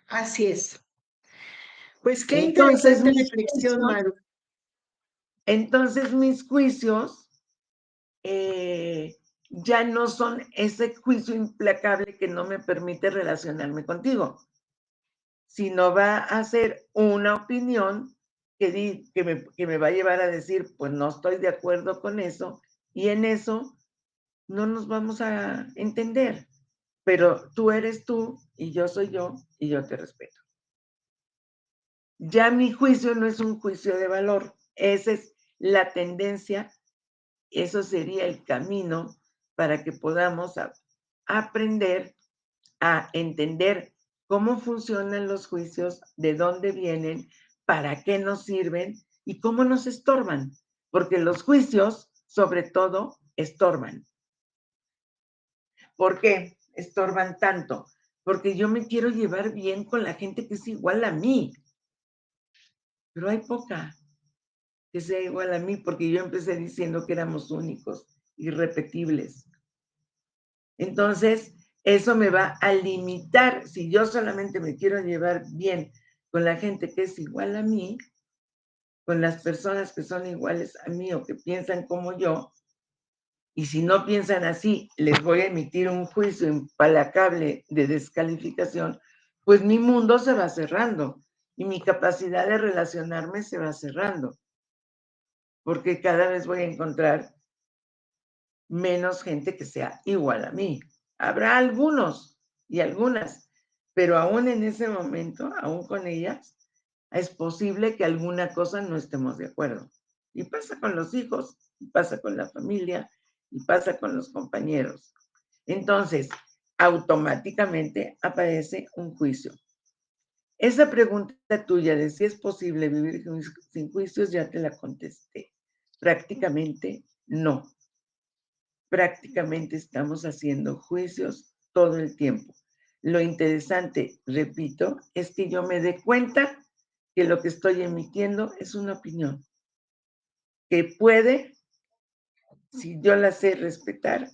Así es. Pues qué Entonces, interesante mis reflexión, juicios, Maru. entonces mis juicios ya no son ese juicio implacable que no me permite relacionarme contigo, sino va a ser una opinión que me va a llevar a decir, pues no estoy de acuerdo con eso, y en eso no nos vamos a entender, pero tú eres tú y yo soy yo y yo te respeto. Ya mi juicio no es un juicio de valor, esa es la tendencia, eso sería el camino para que podamos aprender a entender cómo funcionan los juicios, de dónde vienen, para qué nos sirven y cómo nos estorban, porque los juicios, sobre todo, estorban. ¿Por qué estorban tanto? Porque yo me quiero llevar bien con la gente que es igual a mí, pero hay poca que sea igual a mí, porque yo empecé diciendo que éramos únicos, irrepetibles. Entonces, eso me va a limitar. Si yo solamente me quiero llevar bien con la gente que es igual a mí, con las personas que son iguales a mí o que piensan como yo, y si no piensan así, les voy a emitir un juicio implacable de descalificación, pues mi mundo se va cerrando y mi capacidad de relacionarme se va cerrando, porque cada vez voy a encontrar menos gente que sea igual a mí. Habrá algunos y algunas, pero aún en ese momento, aún con ellas, es posible que alguna cosa no estemos de acuerdo. Y pasa con los hijos, y pasa con la familia, y pasa con los compañeros. Entonces, automáticamente aparece un juicio. Esa pregunta tuya de si es posible vivir sin juicios, ya te la contesté. Prácticamente no. Prácticamente estamos haciendo juicios todo el tiempo. Lo interesante, repito, es que yo me dé cuenta que lo que estoy emitiendo es una opinión, que puede, si yo la sé respetar,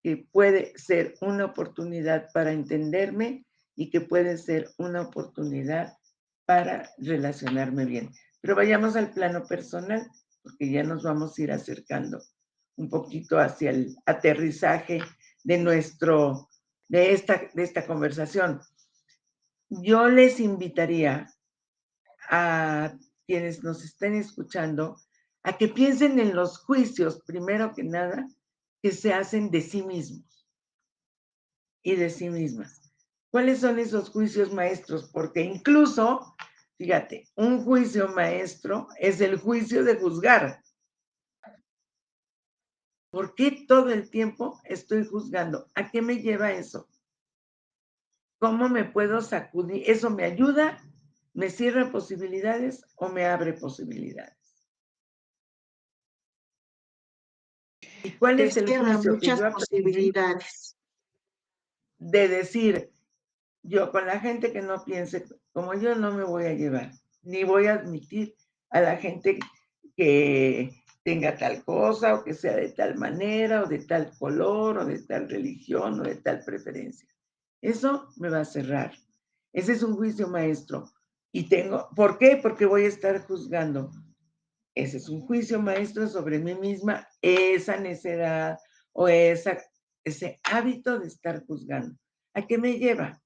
que puede ser una oportunidad para entenderme y que puede ser una oportunidad para relacionarme bien. Pero vayamos al plano personal, porque ya nos vamos a ir acercando un poquito hacia el aterrizaje de esta conversación. Yo les invitaría a quienes nos estén escuchando a que piensen en los juicios, primero que nada, que se hacen de sí mismos y de sí mismas. ¿Cuáles son esos juicios maestros? Porque incluso, fíjate, un juicio maestro es el juicio de juzgar. ¿Por qué todo el tiempo estoy juzgando? ¿A qué me lleva eso? ¿Cómo me puedo sacudir? ¿Eso me ayuda? ¿Me cierra posibilidades o me abre posibilidades? ¿Y cuál Te es el cierra juicio que muchas yo aprendí posibilidades. de decir, yo con la gente que no piense como yo no me voy a llevar, ni voy a admitir a la gente que tenga tal cosa o que sea de tal manera o de tal color o de tal religión o de tal preferencia? Eso me va a cerrar. Ese es un juicio maestro. Y ¿por qué? Porque voy a estar juzgando. Ese es un juicio maestro sobre mí misma, esa necedad o ese hábito de estar juzgando. ¿A qué me lleva?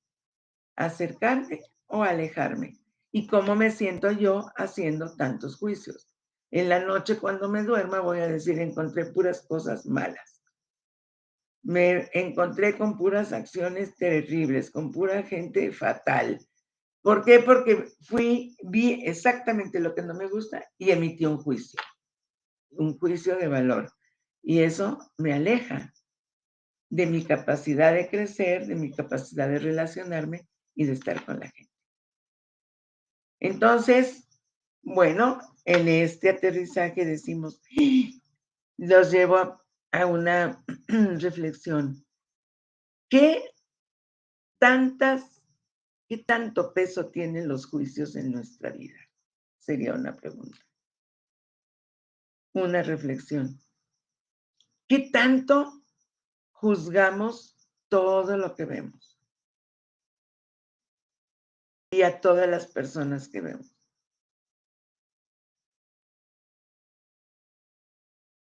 ¿A acercarme o a alejarme? ¿Y cómo me siento yo haciendo tantos juicios? En la noche cuando me duerma voy a decir, encontré puras cosas malas. Me encontré con puras acciones terribles, con pura gente fatal. ¿Por qué? Porque vi exactamente lo que no me gusta y emití un juicio de valor. Y eso me aleja de mi capacidad de crecer, de mi capacidad de relacionarme y de estar con la gente. Entonces, bueno, en este aterrizaje decimos, los llevo a una reflexión. ¿Qué tanto peso tienen los juicios en nuestra vida? Sería una pregunta. Una reflexión. ¿Qué tanto juzgamos todo lo que vemos y a todas las personas que vemos?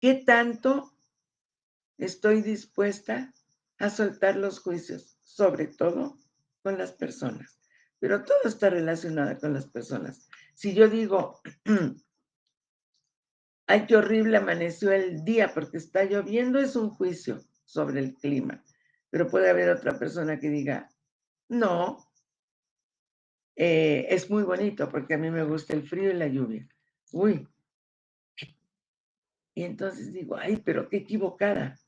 ¿Qué tanto estoy dispuesta a soltar los juicios, sobre todo con las personas? Pero todo está relacionado con las personas. Si yo digo, ay, qué horrible amaneció el día porque está lloviendo, es un juicio sobre el clima. Pero puede haber otra persona que diga, no, es muy bonito porque a mí me gusta el frío y la lluvia. Uy, y entonces digo, ay, pero qué equivocada.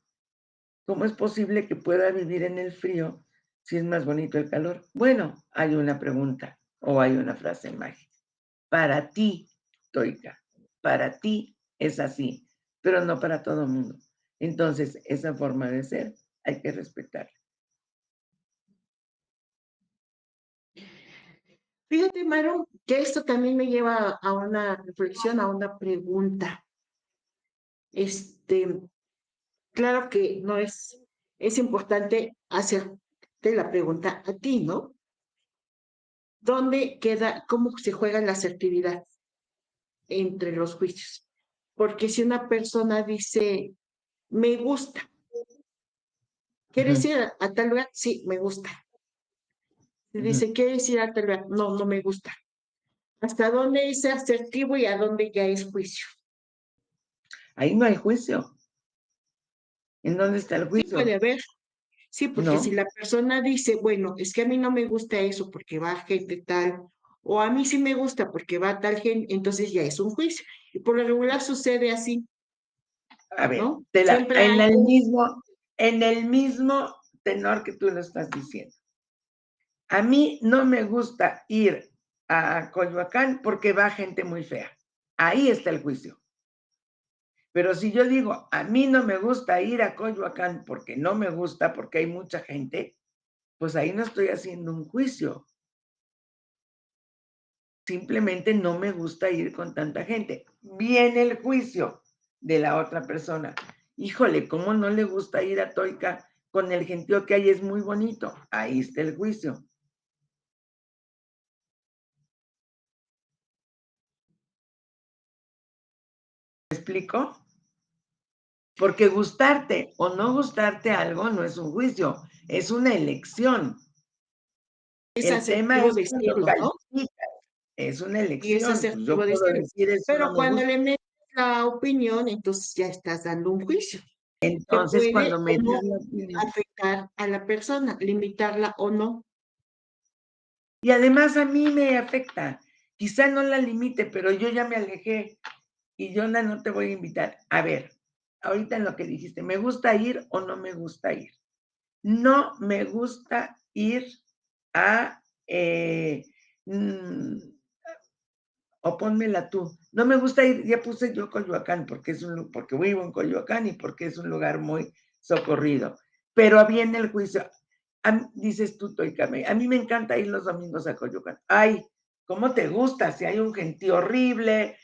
¿Cómo es posible que pueda vivir en el frío si es más bonito el calor? Bueno, hay una pregunta o hay una frase mágica. Para ti, Toika, para ti es así, pero no para todo el mundo. Entonces, esa forma de ser hay que respetarla. Fíjate, Maru, que esto también me lleva a una reflexión, a una pregunta. Claro que no es importante hacerte la pregunta a ti, ¿no? ¿Dónde queda, cómo se juega la asertividad entre los juicios? Porque si una persona dice, me gusta, ¿quieres ir a tal lugar? Sí, me gusta. Si dice, ¿quieres ir a tal lugar? No, no me gusta. ¿Hasta dónde es asertivo y a dónde ya es juicio? Ahí no hay juicio. ¿En dónde está el Sí puede juicio? haber. Sí, porque si No. la persona dice, bueno, es que a mí no me gusta eso porque va gente tal, o a mí sí me gusta porque va tal gente, entonces ya es un juicio. Y por lo regular sucede así, A ver, ¿no? Siempre hay en el mismo tenor que tú lo estás diciendo. A mí no me gusta ir a Coyoacán porque va gente muy fea. Ahí está el juicio. Pero si yo digo, a mí no me gusta ir a Coyoacán porque no me gusta, porque hay mucha gente, pues ahí no estoy haciendo un juicio. Simplemente no me gusta ir con tanta gente. Viene el juicio de la otra persona. Híjole, ¿cómo no le gusta ir a Toica con el gentío que hay? Es muy bonito. Ahí está el juicio. ¿Me explico? Porque gustarte o no gustarte algo no es un juicio, es una elección. es El tema asertivo es cuando decirlo, ¿no? calificas, es una Y es elección. Pues yo asertivo puedo decirlo. decir eso Pero no me cuando gusta. le metes la opinión, entonces ya estás dando un juicio que Entonces, puede cuando o no metes la opinión, afectar a la persona, limitarla o no. Y además a mí me afecta. Quizá no la limite, pero yo ya me alejé y yo no te voy a invitar. A ver, ahorita en lo que dijiste, ¿me gusta ir o no me gusta ir? No me gusta ir a, o pónmela tú. No me gusta ir, ya puse yo Coyoacán, porque vivo en Coyoacán y porque es un lugar muy socorrido. Pero viene el juicio. Dices tú, Toicame, a mí me encanta ir los domingos a Coyoacán. Ay, ¿cómo te gusta? Si hay un gentío horrible,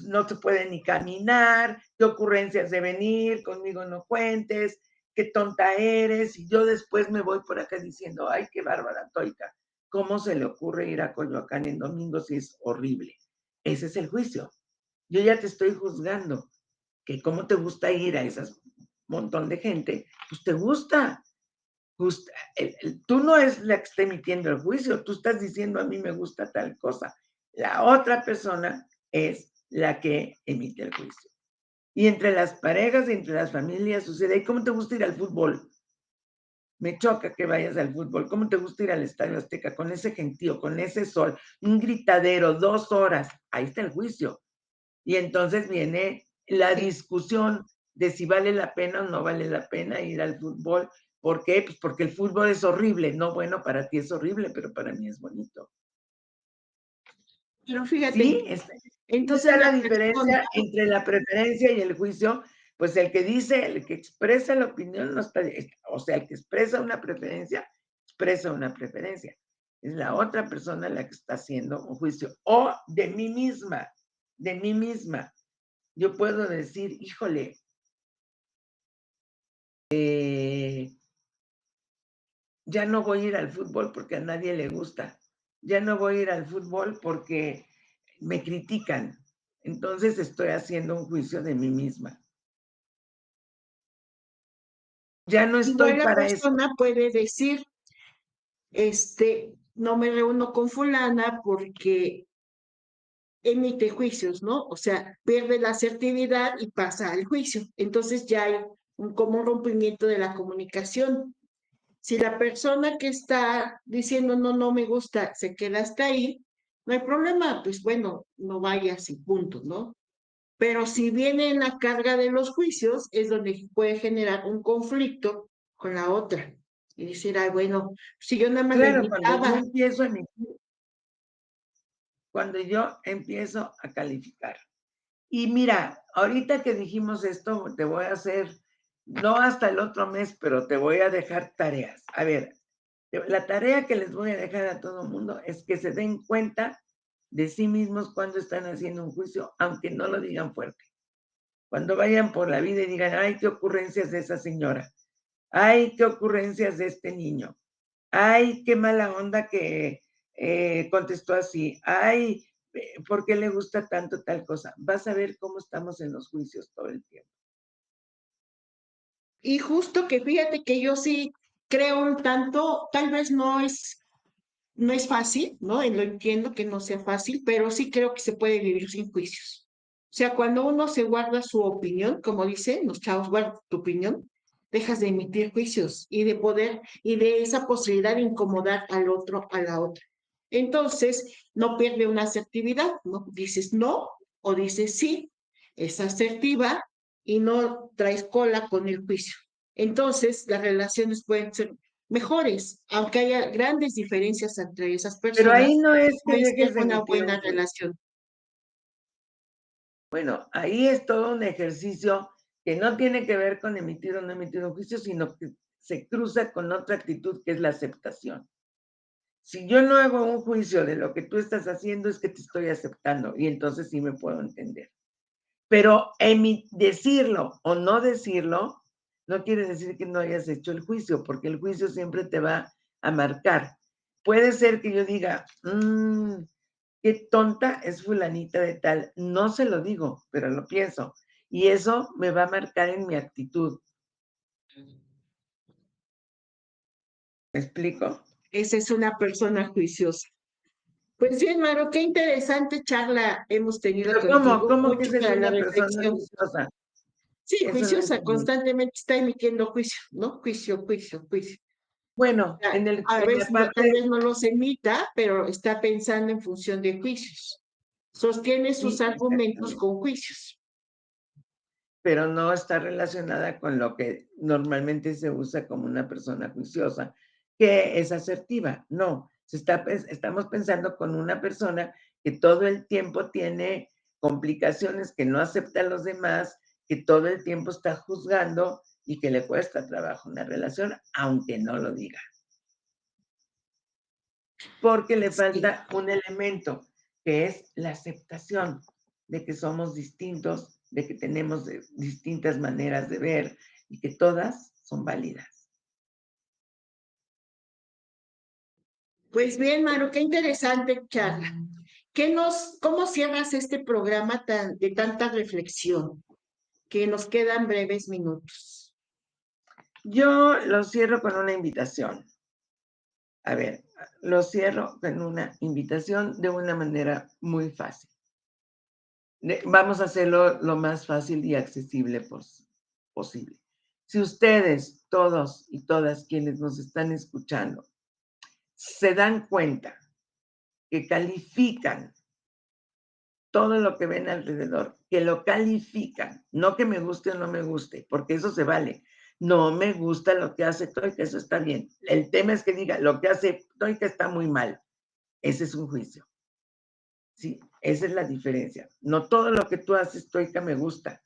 no se puede ni caminar, qué ocurrencias de venir, conmigo no cuentes, qué tonta eres, y yo después me voy por acá diciendo, ay, qué bárbara, Toica, ¿cómo se le ocurre ir a Coyoacán en domingo si es horrible? Ese es el juicio. Yo ya te estoy juzgando, que cómo te gusta ir a ese montón de gente, pues te gusta. Tú no es la que está emitiendo el juicio, tú estás diciendo a mí me gusta tal cosa. La otra persona es la que emite el juicio. Y entre las parejas, entre las familias sucede, ¿y cómo te gusta ir al fútbol? Me choca que vayas al fútbol. ¿Cómo te gusta ir al Estadio Azteca con ese gentío, con ese sol, un gritadero, 2 horas? Ahí está el juicio. Y entonces viene la discusión de si vale la pena o no vale la pena ir al fútbol. ¿Por qué? Pues porque el fútbol es horrible. No, bueno, para ti es horrible, pero para mí es bonito. Pero fíjate, ¿Sí? entonces Está la la persona, diferencia entre la preferencia y el juicio. Pues el que expresa la opinión no está, o sea, el que expresa una preferencia. Es la otra persona la que está haciendo un juicio. O de mí misma. Yo puedo decir, híjole, ya no voy a ir al fútbol porque a nadie le gusta. Ya no voy a ir al fútbol porque me critican. Entonces estoy haciendo un juicio de mí misma. Ya no igual estoy la para eso. persona puede decir, no me reúno con fulana porque emite juicios, ¿no? O sea, pierde la asertividad y pasa al juicio. Entonces ya hay como un rompimiento de la comunicación. Si la persona que está diciendo no, no me gusta, se queda hasta ahí, no hay problema, pues bueno, no vayas y punto, ¿no? Pero si viene en la carga de los juicios, es donde puede generar un conflicto con la otra. Y decir, ay, bueno, si yo nada más la Claro, invitaba, cuando yo empiezo a calificar. Y mira, ahorita que dijimos esto, te voy a hacer, no hasta el otro mes, pero te voy a dejar tareas. A ver, la tarea que les voy a dejar a todo el mundo es que se den cuenta de sí mismos cuando están haciendo un juicio, aunque no lo digan fuerte. Cuando vayan por la vida y digan, ay, qué ocurrencias de esa señora, ay, qué ocurrencias de este niño, ay, qué mala onda que contestó así, ay, ¿por qué le gusta tanto tal cosa? Vas a ver cómo estamos en los juicios todo el tiempo. y justo que fíjate que yo sí creo un tanto, tal vez no es fácil, ¿no? Y lo entiendo que no sea fácil, pero sí creo que se puede vivir sin juicios. O sea, cuando uno se guarda su opinión, como dicen los chavos, guarda tu opinión, dejas de emitir juicios y de poder y de esa posibilidad de incomodar al otro, a la otra. Entonces, no pierde una asertividad, ¿no? Dices no o dices sí, es asertiva y no traes cola con el juicio. Entonces, las relaciones pueden ser mejores, aunque haya grandes diferencias entre esas Pero ahí personas, no es que puede ser dejes de una emitir buena un juicio. relación. Bueno, ahí es todo un ejercicio que no tiene que ver con emitir o no emitir un juicio, sino que se cruza con otra actitud que es la aceptación. Si yo no hago un juicio de lo que tú estás haciendo, es que te estoy aceptando y entonces sí me puedo entender. Pero decirlo o no decirlo no quiere decir que no hayas hecho el juicio, porque el juicio siempre te va a marcar. Puede ser que yo diga, qué tonta es fulanita de tal. No se lo digo, pero lo pienso. Y eso me va a marcar en mi actitud. ¿Me explico? Esa es una persona juiciosa. Pues bien, Maro, qué interesante charla hemos tenido Pero ¿cómo? contigo, ¿Cómo que mucho esa es para la una persona reflexión. viciosa? Sí, Eso no juiciosa, entendí. constantemente está emitiendo juicio, ¿no? Juicio, juicio, juicio. Bueno, en la Tal parte, vez no los emita, pero está pensando en función de juicios. Sostiene sus sí, argumentos exactamente, con juicios. pero no está relacionada con lo que normalmente se usa como una persona juiciosa, que es asertiva. No, estamos pensando con una persona que todo el tiempo tiene complicaciones, que no acepta a los demás, que todo el tiempo está juzgando y que le cuesta trabajo una relación, aunque no lo diga. Porque le Sí. falta un elemento, que es la aceptación de que somos distintos, de que tenemos distintas maneras de ver y que todas son válidas. Pues bien, Maru, qué interesante charla. ¿Cómo cierras este programa de tanta reflexión? Que nos quedan breves minutos. Yo lo cierro con una invitación. A ver, lo cierro con una invitación de una manera muy fácil. Vamos a hacerlo lo más fácil y accesible posible. Si ustedes, todos y todas quienes nos están escuchando, se dan cuenta que califican todo lo que ven alrededor, que lo califican, no que me guste o no me guste, porque eso se vale. No me gusta lo que hace Toika, eso está bien. El tema es que diga, lo que hace Toika está muy mal. Ese es un juicio. Sí, esa es la diferencia. No todo lo que tú haces, Toika, me gusta.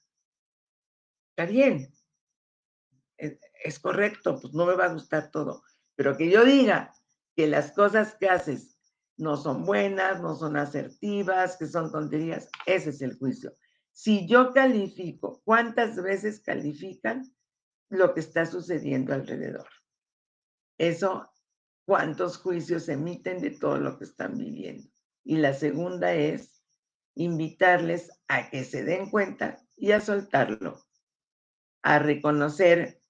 Está bien, es correcto, pues no me va a gustar todo. Pero que yo diga que las cosas que haces no son buenas, no son asertivas, que son tonterías, ese es el juicio. Si yo califico, ¿cuántas veces califican lo que está sucediendo alrededor? Eso, ¿cuántos juicios emiten de todo lo que están viviendo? Y la segunda es invitarles a que se den cuenta y a soltarlo, a reconocer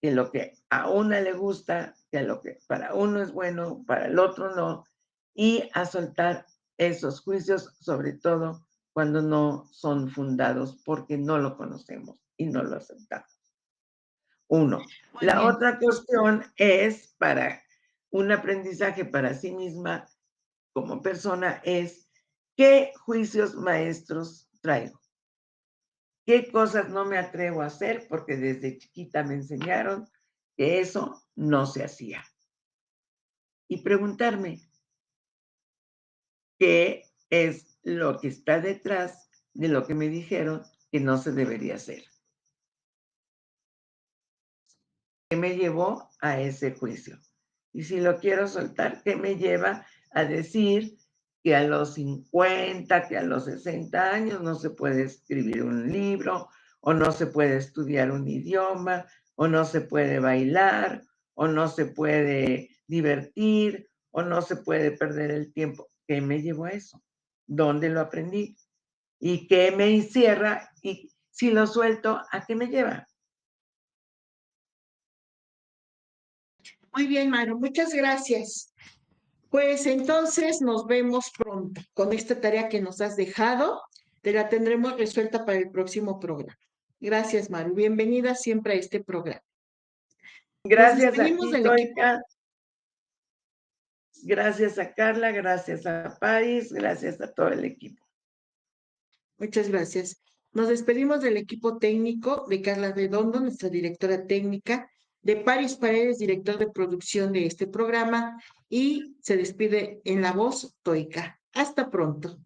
que lo que a una le gusta, que lo que para uno es bueno, para el otro no, y a soltar esos juicios, sobre todo cuando no son fundados porque no lo conocemos y no lo aceptamos. Uno. Muy La bien. otra cuestión es para un aprendizaje para sí misma como persona es qué juicios maestros traigo. ¿Qué cosas no me atrevo a hacer? Porque desde chiquita me enseñaron que eso no se hacía. Y preguntarme, ¿qué es lo que está detrás de lo que me dijeron que no se debería hacer? ¿Qué me llevó a ese juicio? Y si lo quiero soltar, ¿qué me lleva a decir que a los 50, que a los 60 años no se puede escribir un libro, o no se puede estudiar un idioma, o no se puede bailar, o no se puede divertir, o no se puede perder el tiempo? ¿Qué me llevó a eso? ¿Dónde lo aprendí? ¿Y qué me encierra? Y si lo suelto, ¿a qué me lleva? Muy bien, Maru, muchas gracias. Pues entonces nos vemos pronto con esta tarea que nos has dejado. Te la tendremos resuelta para el próximo programa. Gracias, Maru. Bienvenida siempre a este programa. Nos Gracias a despedimos ti, del equipo. Toika. Gracias a Carla, gracias a Paris, gracias a todo el equipo. Muchas gracias. Nos despedimos del equipo técnico de Carla Redondo, nuestra directora técnica, de Paris Paredes, director de producción de este programa, y se despide en la voz Toika. Hasta pronto.